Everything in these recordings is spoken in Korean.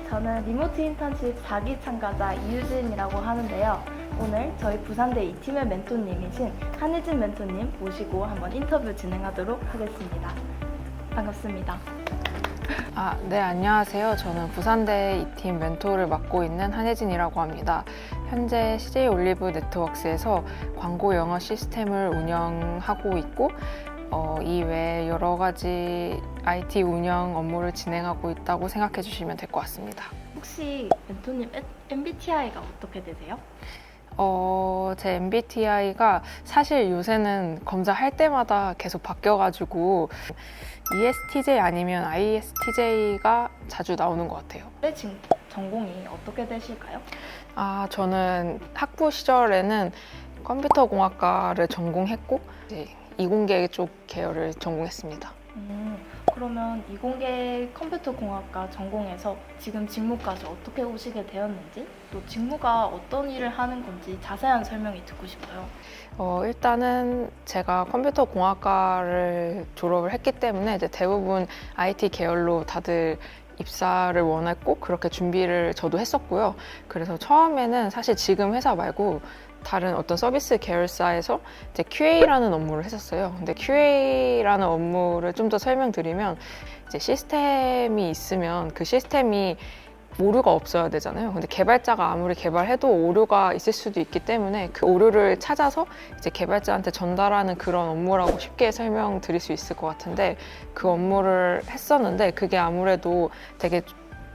저는 리모트 인턴십 4기 참가자 이유진이라고 하는데요. 오늘 저희 부산대 2팀의 멘토님이신 한혜진 멘토님 모시고 한번 인터뷰 진행하도록 하겠습니다. 반갑습니다. 네, 안녕하세요. 저는 부산대 2팀 멘토를 맡고 있는 한혜진이라고 합니다. 현재 CJ 올리브 네트워크스에서 광고 영어 시스템을 운영하고 있고 이외에 여러 가지 IT 운영 업무를 진행하고 있다고 생각해 주시면 될 것 같습니다. 혹시 멘토님 MBTI가 어떻게 되세요? 제 MBTI가 사실 요새는 검사할 때마다 계속 바뀌어가지고 ESTJ 아니면 ISTJ가 자주 나오는 것 같아요. 지금 전공이 어떻게 되실까요? 저는 학부 시절에는 컴퓨터공학과를 전공했고 이제 이공계 쪽 계열을 전공했습니다. 그러면 이공계 컴퓨터공학과 전공에서 지금 직무까지 어떻게 오시게 되었는지, 또 직무가 어떤 일을 하는 건지 자세한 설명이 듣고 싶어요. 일단은 제가 컴퓨터공학과를 졸업을 했기 때문에 이제 대부분 IT 계열로 다들 입사를 원했고 그렇게 준비를 저도 했었고요. 그래서 처음에는 사실 지금 회사 말고 다른 어떤 서비스 계열사에서 이제 QA라는 업무를 했었어요. 근데 QA라는 업무를 좀 더 설명드리면 이제 시스템이 있으면 그 시스템이 오류가 없어야 되잖아요. 근데 개발자가 아무리 개발해도 오류가 있을 수도 있기 때문에 그 오류를 찾아서 이제 개발자한테 전달하는 그런 업무라고 쉽게 설명드릴 수 있을 것 같은데, 그 업무를 했었는데 그게 아무래도 되게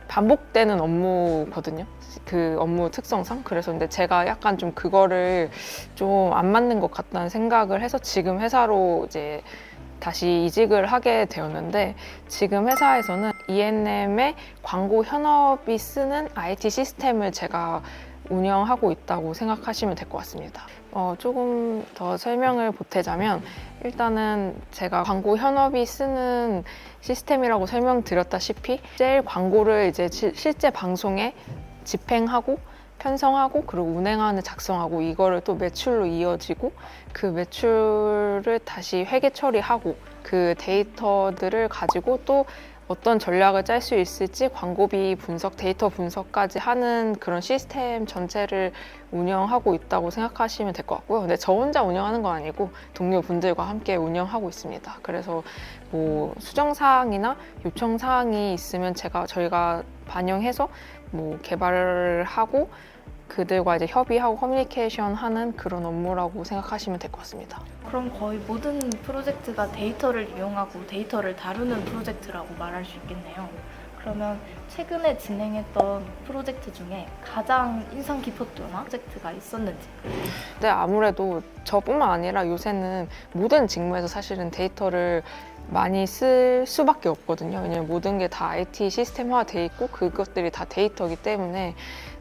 반복되는 업무거든요. 그 업무 특성상. 그래서 근데 제가 약간 좀 그거를 좀 안 맞는 것 같다는 생각을 해서 지금 회사로 이제 다시 이직을 하게 되었는데, 지금 회사에서는 E&M의 광고 현업이 쓰는 IT 시스템을 제가 운영하고 있다고 생각하시면 될 것 같습니다. 조금 더 설명을 보태자면, 일단은 제가 광고 현업이 쓰는 시스템이라고 설명드렸다시피 제일 광고를 이제 실제 방송에 집행하고 편성하고 그리고 운행안을 작성하고 이거를 또 매출로 이어지고 그 매출을 다시 회계 처리하고 그 데이터들을 가지고 또 어떤 전략을 짤 수 있을지 광고비 분석, 데이터 분석까지 하는 그런 시스템 전체를 운영하고 있다고 생각하시면 될 것 같고요. 근데 저 혼자 운영하는 건 아니고 동료분들과 함께 운영하고 있습니다. 그래서 뭐 수정사항이나 요청사항이 있으면 저희가 반영해서 뭐 개발을 하고 그들과 이제 협의하고 커뮤니케이션 하는 그런 업무라고 생각하시면 될 것 같습니다. 그럼 거의 모든 프로젝트가 데이터를 이용하고 데이터를 다루는 프로젝트라고 말할 수 있겠네요. 그러면 최근에 진행했던 프로젝트 중에 가장 인상 깊었던 프로젝트가 있었는지. 근데 아무래도 저뿐만 아니라 요새는 모든 직무에서 사실은 데이터를 많이 쓸 수밖에 없거든요. 왜냐면 모든 게 다 IT 시스템화 돼 있고 그것들이 다 데이터이기 때문에.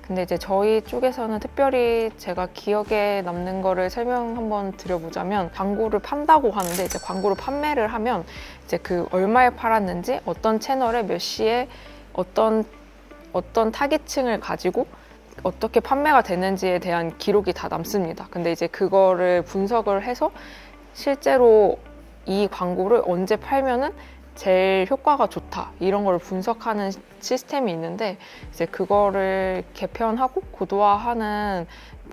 근데 이제 저희 쪽에서는 특별히 제가 기억에 남는 거를 설명 한번 드려보자면, 광고를 판다고 하는데 이제 광고를 판매를 하면 이제 그 얼마에 팔았는지, 어떤 채널에 몇 시에 어떤 타깃층을 가지고 어떻게 판매가 되는지에 대한 기록이 다 남습니다. 근데 이제 그거를 분석을 해서 실제로 이 광고를 언제 팔면은 제일 효과가 좋다 이런 걸 분석하는 시스템이 있는데, 이제 그거를 개편하고 고도화하는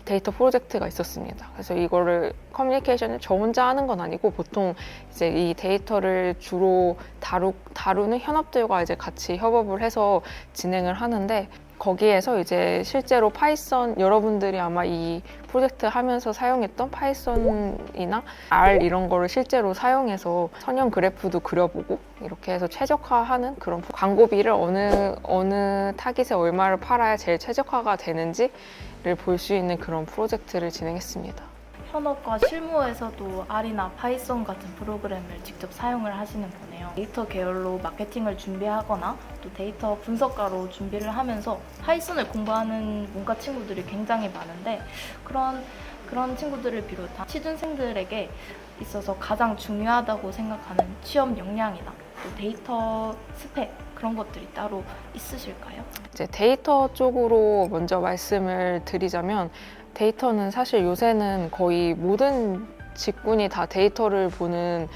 데이터 프로젝트가 있었습니다. 그래서 이거를 커뮤니케이션을 저 혼자 하는 건 아니고 보통 이제 이 데이터를 주로 다루는 현업들과 이제 같이 협업을 해서 진행을 하는데, 거기에서 이제 실제로 파이썬, 여러분들이 아마 이 프로젝트 하면서 사용했던 파이썬이나 R 이런 거를 실제로 사용해서 선형 그래프도 그려보고 이렇게 해서 최적화하는 그런 광고비를 어느 타깃에 얼마를 팔아야 제일 최적화가 되는지를 볼 수 있는 그런 프로젝트를 진행했습니다. 현업과 실무에서도 R이나 파이썬 같은 프로그램을 직접 사용을 하시는 거네요. 데이터 계열로 마케팅을 준비하거나 또 데이터 분석가로 준비를 하면서 파이썬을 공부하는 문과 친구들이 굉장히 많은데, 그런 친구들을 비롯한 취준생들에게 있어서 가장 중요하다고 생각하는 취업 역량이나 또 데이터 스펙, 그런 것들이 따로 있으실까요? 이제 데이터 쪽으로 먼저 말씀을 드리자면, 데이터는 사실 요새는 거의 모든 직군이 다 데이터를 보는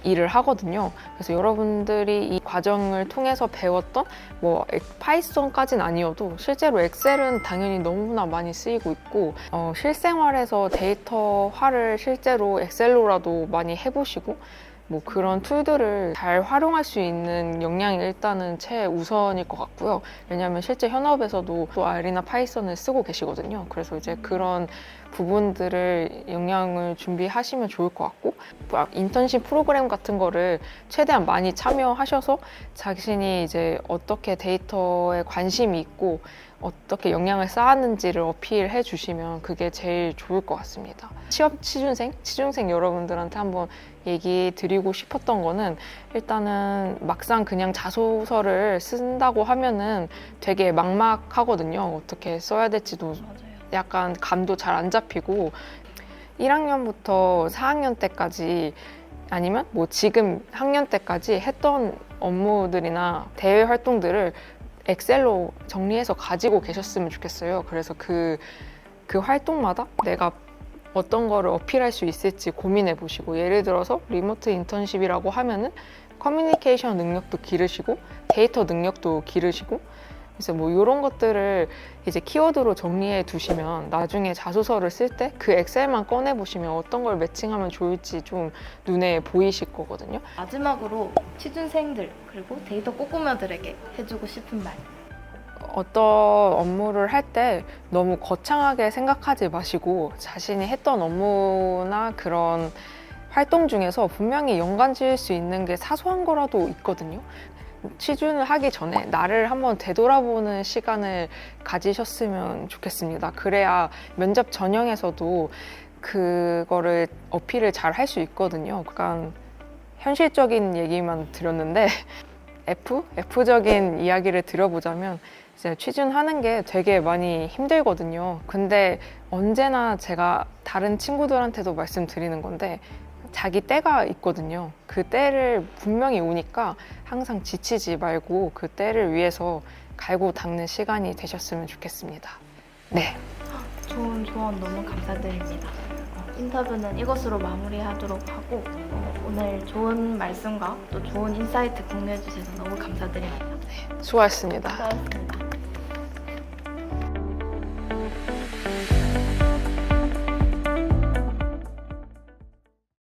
일을 하거든요. 그래서 여러분들이 이 과정을 통해서 배웠던 뭐 파이썬까지는 아니어도 실제로 엑셀은 당연히 너무나 많이 쓰이고 있고 실생활에서 데이터화를 실제로 엑셀로라도 많이 해보시고 뭐 그런 툴들을 잘 활용할 수 있는 역량이 일단은 최우선일 것 같고요. 왜냐하면 실제 현업에서도 또 R이나 파이썬을 쓰고 계시거든요. 그래서 이제 그런 부분들을 역량을 준비하시면 좋을 것 같고, 인턴십 프로그램 같은 거를 최대한 많이 참여하셔서 자신이 이제 어떻게 데이터에 관심이 있고 어떻게 역량을 쌓았는지를 어필해 주시면 그게 제일 좋을 것 같습니다. 취준생 여러분들한테 한번 얘기 드리고 싶었던 거는, 일단은 막상 그냥 자소서를 쓴다고 하면은 되게 막막하거든요. 어떻게 써야 될지도 맞아요. 약간 감도 잘 안 잡히고, 1학년부터 4학년 때까지 아니면 뭐 지금 학년 때까지 했던 업무들이나 대외 활동들을 엑셀로 정리해서 가지고 계셨으면 좋겠어요. 그래서 그 활동마다 내가 어떤 거를 어필할 수 있을지 고민해 보시고, 예를 들어서 리모트 인턴십이라고 하면은 커뮤니케이션 능력도 기르시고 데이터 능력도 기르시고, 그래서 뭐 이런 것들을 이제 키워드로 정리해 두시면 나중에 자소서를 쓸 때 그 엑셀만 꺼내 보시면 어떤 걸 매칭하면 좋을지 좀 눈에 보이실 거거든요. 마지막으로 취준생들 그리고 데이터 꼬꾸며들에게 해주고 싶은 말. 어떤 업무를 할 때 너무 거창하게 생각하지 마시고, 자신이 했던 업무나 그런 활동 중에서 분명히 연관 지을 수 있는 게 사소한 거라도 있거든요. 취준을 하기 전에 나를 한번 되돌아보는 시간을 가지셨으면 좋겠습니다. 그래야 면접 전형에서도 그거를 어필을 잘 할 수 있거든요. 약간 현실적인 얘기만 드렸는데 F적인 이야기를 드려보자면, 이제 취준하는 게 되게 많이 힘들거든요. 근데 언제나 제가 다른 친구들한테도 말씀드리는 건데, 자기 때가 있거든요. 그 때를 분명히 오니까 항상 지치지 말고 그 때를 위해서 갈고 닦는 시간이 되셨으면 좋겠습니다. 네. 좋은 조언 너무 감사드립니다. 인터뷰는 이것으로 마무리하도록 하고, 오늘 좋은 말씀과 또 좋은 인사이트 공유해 주셔서 너무 감사드립니다. 수고하셨습니다. 수고하셨습니다.